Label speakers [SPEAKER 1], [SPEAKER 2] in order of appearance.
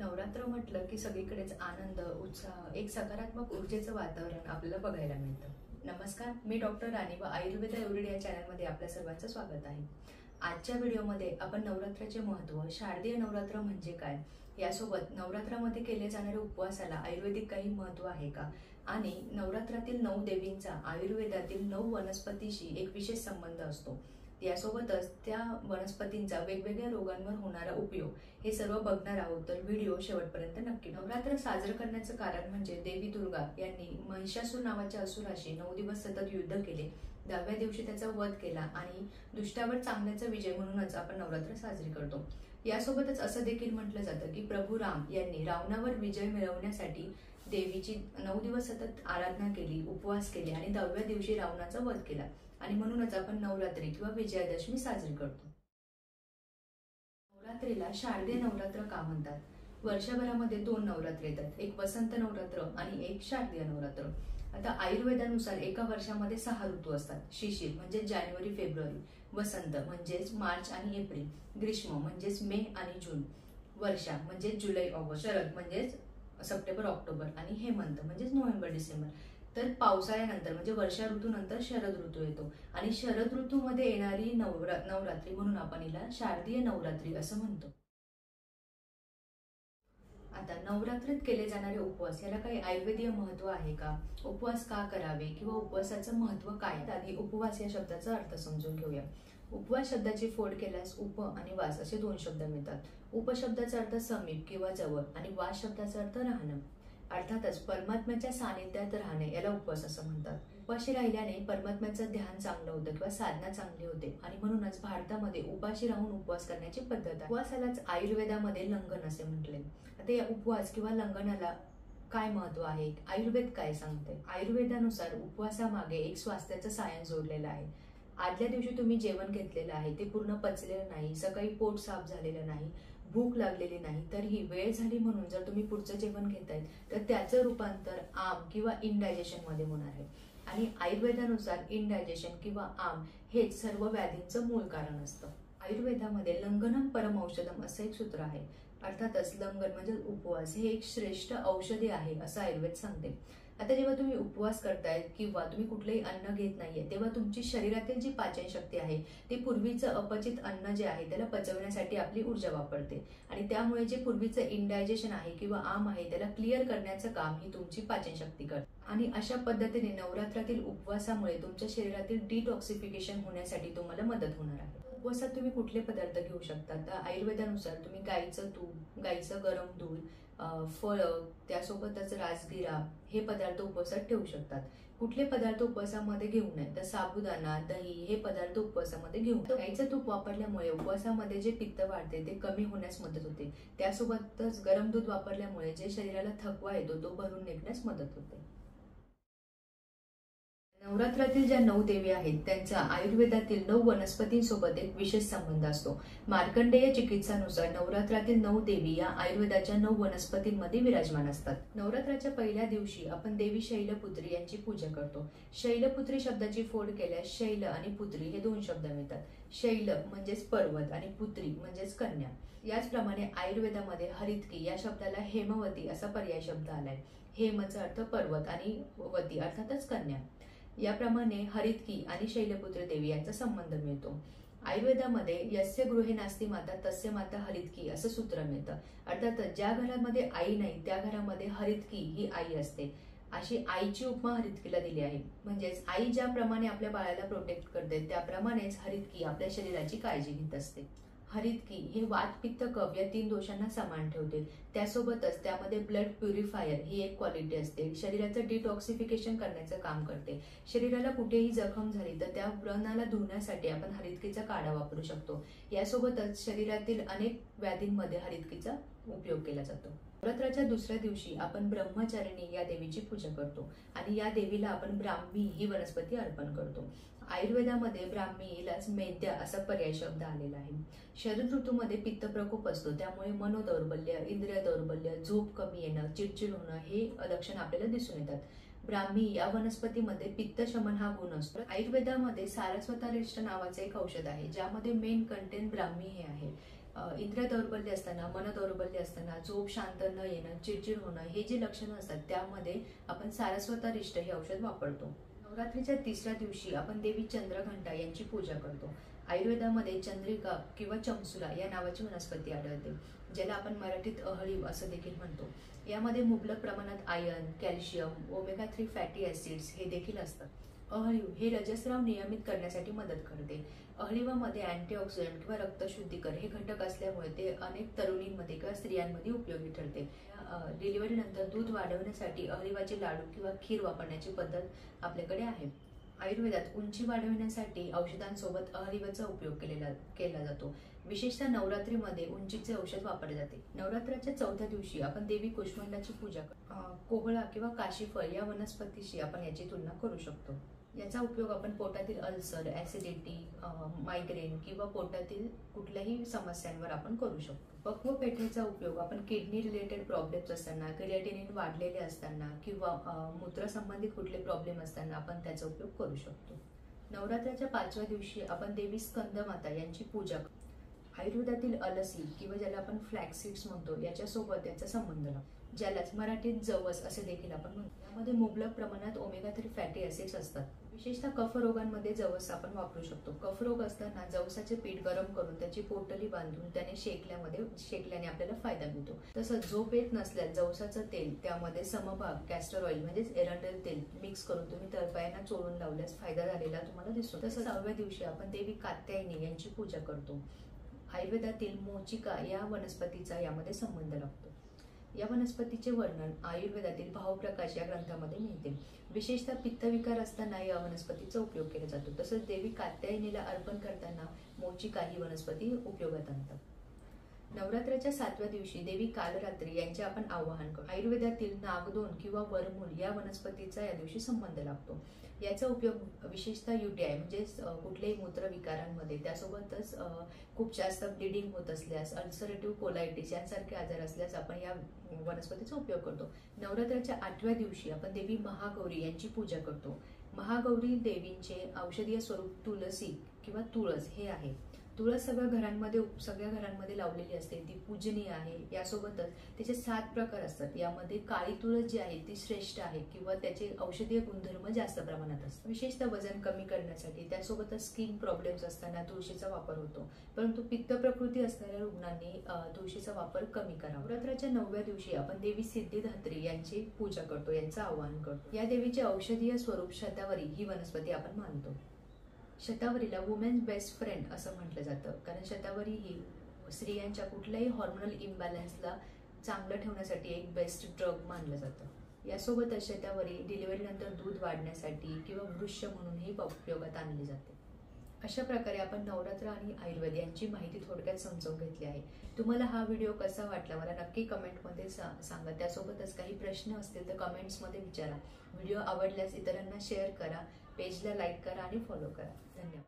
[SPEAKER 1] नवरात्र म्हटलं की सगळीकडेच आनंद, उत्साह, एक सकारात्मक ऊर्जेचं वातावरण आपल्याला बघायला मिळतं. नमस्कार, मी डॉक्टर राणी व आयुर्वेद एव्हरीडे या चॅनलमध्ये आपल्या सर्वांचं स्वागत आहे. आजच्या व्हिडिओमध्ये आपण नवरात्राचे महत्त्व, शारदीय नवरात्र म्हणजे काय, यासोबत नवरात्रामध्ये केले जाणारे उपवासाला आयुर्वेदिक काही महत्त्व आहे का, आणि नवरात्रातील 9 देवींचा आयुर्वेदातील 9 वनस्पतीशी एक विशेष संबंध असतो, यासोबतच त्या वनस्पतींचा वेगवेगळ्या रोगांवर होणारा उपयोग, हे सर्व बघणार आहोत. तर व्हिडिओ शेवटपर्यंत नक्की. नवरात्र साजरं करण्याचं कारण म्हणजे देवी दुर्गा यांनी महिषासूर नावाच्या असुराशी 9 दिवस सतत युद्ध केले. 10व्या दिवशी त्याचा वध केला आणि दुष्टावर चांगल्याचा विजय म्हणूनच आपण नवरात्र साजरी करतो. यासोबतच असं देखील म्हटलं जातं की प्रभू राम यांनी रावणावर विजय मिळवण्यासाठी देवीची 9 दिवस सतत आराधना केली, उपवास केले आणि 10व्या दिवशी रावणाचा वध केला आणि म्हणूनच आपण नवरात्री किंवा विजयादशमी साजरी करतो. नवरात्रीला शारदीय नवरात्र का म्हणतात? वर्षभरामध्ये 2 नवरात्र येतात, एक वसंत नवरात्र आणि एक शारदीय नवरात्र. आता आयुर्वेदानुसार एका वर्षामध्ये 6 ऋतू असतात. शिशिर म्हणजे जानेवारी फेब्रुवारी, वसंत म्हणजेच मार्च आणि एप्रिल, ग्रीष्म म्हणजेच मे आणि जून, वर्षा म्हणजे जुलै ऑगस्ट, शरद म्हणजेच सप्टेंबर ऑक्टोबर आणि हेमंत म्हणजेच नोव्हेंबर डिसेंबर. तर पावसाळ्यानंतर म्हणजे वर्षा ऋतूनंतर शरद ऋतू येतो आणि शरद ऋतूमध्ये येणारी नवरात्री म्हणून आपण हिला शारदीय नवरात्री असं म्हणतो. आता नवरात्रीत केले जाणारे उपवास याला काही आयुर्वेदीय महत्त्व आहे का? उपवास का करावे किंवा उपवासाचं महत्त्व काय? आधी उपवास या शब्दाचा अर्थ समजून घेऊया. उपवास शब्दाची फोड केल्यास उप आणि वास असे 2 शब्द मिळतात. उप शब्दाचा अर्थ समीप किंवा जवळ आणि वास शब्दाचा अर्थ राहणं. अर्थातच परमात्म्याच्या सानिध्यात राहणे याला उपवास असं म्हणतात. उपाशी राहिल्याने परमात्म्याचं ध्यान चांगलं होतं किंवा साधना चांगली होते आणि म्हणूनच भारतामध्ये उपाशी राहून उपवास करण्याची पद्धत आहे. उपवासालाच आयुर्वेदामध्ये लंघन असे म्हटले. आता या उपवास किंवा लंघनाला काय महत्त्व आहे? आयुर्वेद काय सांगते? आयुर्वेदानुसार उपवासामागे एक स्वास्थ्याचं सायन्स जोडलेलं आहे. आदल्या दिवशी तुम्ही जेवण घेतलेलं आहे, ते पूर्ण पचलेलं नाही, सकाळी पोट साफ झालेलं नाही, भूक लागलेली नाही, तर ही वेळ झाली म्हणून जर तुम्ही पुढचं जेवण घेताय तर त्याचं रूपांतर आम किंवा इनडायजेशन मध्ये होणार आहे. आणि आयुर्वेदानुसार इनडायजेशन किंवा आम हेच सर्व व्याधींचं मूळ कारण असतं. आयुर्वेदामध्ये लंघनम परम औषधम असं एक सूत्र आहे. अर्थातच लंघन म्हणजे उपवास हे एक श्रेष्ठ औषधी आहे असं आयुर्वेद सांगते. आता जेव्हा तुम्ही उपवास करताय किंवा तुम्ही कुठलेही अन्न घेत नाहीये, तेव्हा तुमची शरीरातील जी पाचन शक्ती आहे ते पूर्वीचं अपचित अन्न जे आहे त्याला पचवण्यासाठी आपली ऊर्जा वापरते आणि त्यामुळे जे पूर्वीचं इनडायजेशन आहे किंवा आम आहे त्याला क्लिअर करण्याचं काम ही तुमची पाचन शक्ती करते. आणि अशा पद्धतीने नवरात्रातील उपवासामुळे तुमच्या शरीरातील डिटॉक्सिफिकेशन होण्यासाठी तुम्हाला मदत होणार आहे. उपवासात तुम्ही कुठले पदार्थ घेऊ शकता? तर आयुर्वेदानुसार तुम्ही गाईचं तूप, गाईचं गरम दूध, फळं, त्यासोबतच राजगिरा हे पदार्थ उपवासात ठेवू शकतात. कुठले पदार्थ उपवासामध्ये घेऊ नये? तर साबुदाणा, दही हे पदार्थ उपवासामध्ये घेऊ. गाईचं तूप वापरल्यामुळे उपवासामध्ये जे पित्त वाढते ते कमी होण्यास मदत होते. त्यासोबतच गरम दूध वापरल्यामुळे जे शरीराला थकवा येतो तो भरून निघण्यास मदत होते. नवरात्रातील ज्या 9 देवी आहेत त्यांचा आयुर्वेदातील 9 वनस्पतींसोबत एक विशेष संबंध असतो. मार्कंडेय चिकित्सानुसार नवरात्रातील 9 देवी या आयुर्वेदाच्या 9 वनस्पतींमध्ये विराजमान असतात. नवरात्राच्या पहिल्या दिवशी आपण देवी शैलपुत्री यांची पूजा करतो. शैलपुत्री शब्दाची फोड केल्यास शैल आणि पुत्री हे 2 शब्द मिळतात. शैल म्हणजेच पर्वत आणि पुत्री म्हणजेच कन्या. याचप्रमाणे आयुर्वेदामध्ये हरितकी या शब्दाला हेमवती असा पर्याय शब्द आलाय. हेमचा अर्थ पर्वत आणि वती अर्थातच कन्या. याप्रमाणे हरितकी आणि शैलपुत्री देवी यांचा संबंध मिळतो. आयुर्वेदामध्ये यस्य गृहे नास्ती माता तस्य माता हरितकी असं सूत्र मिळतं. अर्थात ज्या घरामध्ये आई नाही त्या घरामध्ये हरितकी ही आई असते. अशी आईची उपमा हरितकीला दिली आहे. म्हणजेच आई ज्याप्रमाणे आपल्या बाळाला प्रोटेक्ट करते त्याप्रमाणेच हरितकी आपल्या शरीराची काळजी घेत असते. हरितकी हे वात, पित्त, कफ या 3 दोषांना समान ठेवते. त्यासोबतच त्यामध्ये ब्लड प्युरिफायर ही एक क्वालिटी असते. शरीराचं डिटॉक्सिफिकेशन करण्याचं काम करते. शरीराला कुठेही जखम झाली तर त्या व्रणाला धुण्यासाठी आपण हरितकीचा काढा वापरू शकतो. यासोबतच शरीरातील अनेक व्याधींमध्ये हरितकीचा उपयोग केला जातो. नवरात्राच्या दुसऱ्या दिवशी आपण ब्रह्मचारिणी या देवीची पूजा करतो आणि या देवीला आपण ब्राह्मी ही वनस्पती अर्पण करतो. आयुर्वेदामध्ये ब्राह्मी हिलाच मेद्य असा पर्याय शब्द आलेला आहे. शरद ऋतूमध्ये पित्त प्रकोप असतो, त्यामुळे मनोदौर्बल्य, इंद्रिय दौर्बल्य, झोप कमी येणं, चिडचिड होणं हे लक्षण आपल्याला दिसून येतात. ब्राह्मी या वनस्पतीमध्ये पित्त शमन हा गुण असतो. आयुर्वेदामध्ये सारस्वतारिष्ट नावाचे एक औषध आहे ज्यामध्ये मेन कंटेंट ब्राह्मी हे आहे. इंद्रिय दौर्बल्य असताना, मन दौर्बल्य असताना, झोप शांत न येणं, चिडचिड होणं, हे जे लक्षणं असतात त्यामध्ये आपण सारस्वतारिष्ट हे औषध वापरतो. नवरात्रीच्या तिसऱ्या दिवशी आपण देवी चंद्रघंटा यांची पूजा करतो. आयुर्वेदामध्ये चंद्रिका किंवा चमसुला या नावाची वनस्पती आढळते, ज्याला आपण मराठीत अहळीव असं देखील म्हणतो. यामध्ये मुबलक प्रमाणात iron, calcium, omega 3 fatty acids हे देखील असतात. अहळीव हे रजस्राव नियमित करण्यासाठी मदत करते. अहळीवामध्ये अँटीऑक्सिडंट किंवा रक्तशुद्धीकर हे घटक असल्यामुळे ते अनेक तरुणींमध्ये किंवा स्त्रियांमध्ये उपयोगी ठरते. डिलिव्हरीनंतर दूध वाढवण्यासाठी अहळीवाचे लाडू किंवा खीर वापरण्याची पद्धत आपल्याकडे आहे. आयुर्वेदात उंची वाढवण्यासाठी औषधांसोबत अहळीवाचा उपयोग केला जातो. विशेषतः नवरात्रीमध्ये उंचीचे औषध वापरले जाते. नवरात्राच्या चौथ्या दिवशी आपण देवी कुष्मांडाची पूजा करतो. कोहळा किंवा काशीफळ या वनस्पतीशी आपण याची तुलना करू शकतो. याचा उपयोग आपण पोटातील अल्सर, ॲसिडिटी, मायग्रेन किंवा पोटातील कुठल्याही समस्यांवर आपण करू शकतो. पक्व पेठेचा उपयोग आपण किडनी रिलेटेड प्रॉब्लेम्स असताना, क्रिएटिनिन वाढलेले असताना किंवा मूत्रसंबंधित कुठले प्रॉब्लेम असताना आपण त्याचा उपयोग करू शकतो. नवरात्राच्या 5व्या दिवशी आपण देवी स्कंदमाता यांची पूजा करतो. आयुर्वेदातील अलसी किंवा ज्याला आपण फ्लॅक्स म्हणतो याच्यासोबत याचा संबंध लागतो, ज्यालाच मराठीत जवस असे देखील आपण म्हणतो. यामध्ये मुबलक प्रमाणात ओमेगा 3 फॅटी ॲसिड्स असतात. विशेषतः कफरोगांमध्ये जवस आपण वापरू शकतो. कफरोग असताना जवसाचे पीठ गरम करून त्याची पोटली बांधून त्याने शेकल्याने आपल्याला फायदा मिळतो. तसंच झोप येत नसल्यास जवसाचं तेल त्यामध्ये समभाग कॅस्टर ऑइल म्हणजेच एरंडेल तेल मिक्स करून तुम्ही तळपायांना चोळून लावल्यास फायदा झालेला तुम्हाला दिसतो. तसंच 6व्या दिवशी आपण देवी कात्यायनी यांची पूजा करतो. आयुर्वेदातील मोचिका या वनस्पतीचा यामध्ये संबंध लागतो. या वनस्पतीचे वर्णन आयुर्वेदातील भावप्रकाश या ग्रंथामध्ये मिळते. विशेषतः पित्तविकार असताना या वनस्पतीचा उपयोग केला जातो. तसंच देवी कात्यायनीला अर्पण करताना मोचिका ही वनस्पती उपयोगात आणतात. नवरात्राच्या 7व्या दिवशी देवी कालरात्री यांचे आपण आवाहन करतो. आयुर्वेदातील नागदोन किंवा वरमूल या वनस्पतीचा या दिवशी संबंध लागतो. याचा उपयोग विशेषतः UTI म्हणजेच कुठल्याही मूत्रविकारांमध्ये, त्यासोबतच खूप जास्त ब्लिडिंग होत असल्यास, अल्सरेटिव्ह कोलायटिस यांसारखे आजार असल्यास आपण या वनस्पतीचा उपयोग करतो. नवरात्राच्या 8व्या दिवशी आपण देवी महागौरी यांची पूजा करतो. महागौरी देवींचे औषधीय स्वरूप तुळसी किंवा तुळस हे आहे. तुळस सगळ्या घरांमध्ये लावलेली असते, ती पूजनीय आहे. यासोबतच त्याचे 7 प्रकार असतात. यामध्ये काळी तुळस जी आहे ती श्रेष्ठ आहे किंवा त्याचे औषधीय गुणधर्म जास्त प्रमाणात असतात. विशेषतः वजन कमी करण्यासाठी, त्यासोबतच स्किन प्रॉब्लेम्स असताना तुळशीचा वापर होतो. परंतु पित्त प्रकृती असणाऱ्या रुग्णांनी तुळशीचा वापर कमी करावा. नवरात्राच्या 9व्या दिवशी आपण देवी सिद्धिदात्री यांची पूजा करतो, यांचं आवाहन करतो. या देवीचे औषधीय स्वरूप शतावरी ही वनस्पती आपण मानतो. शतावरीला वुमेन्स बेस्ट फ्रेंड असं म्हटलं जातं, कारण शतावरी ही स्त्रियांच्या कुठल्याही हॉर्मोनल इम्बॅलन्सला चांगलं ठेवण्यासाठी एक बेस्ट ड्रग मानलं जातं. यासोबतच शतावरी डिलिव्हरीनंतर दूध वाढण्यासाठी किंवा वृक्ष म्हणूनही उपयोगात आणली जाते. अशा प्रकारे आपण नवरात्र आणि आयुर्वेद यांची माहिती थोडक्यात समजून घेतली आहे. तुम्हाला हा व्हिडिओ कसा वाटला मला नक्की कमेंटमध्ये सांगा. त्यासोबतच काही प्रश्न असतील तर कमेंट्समध्ये विचारा. व्हिडिओ आवडल्यास इतरांना शेअर करा, पेजला लाईक करा आणि फॉलो करा. धन्यवाद.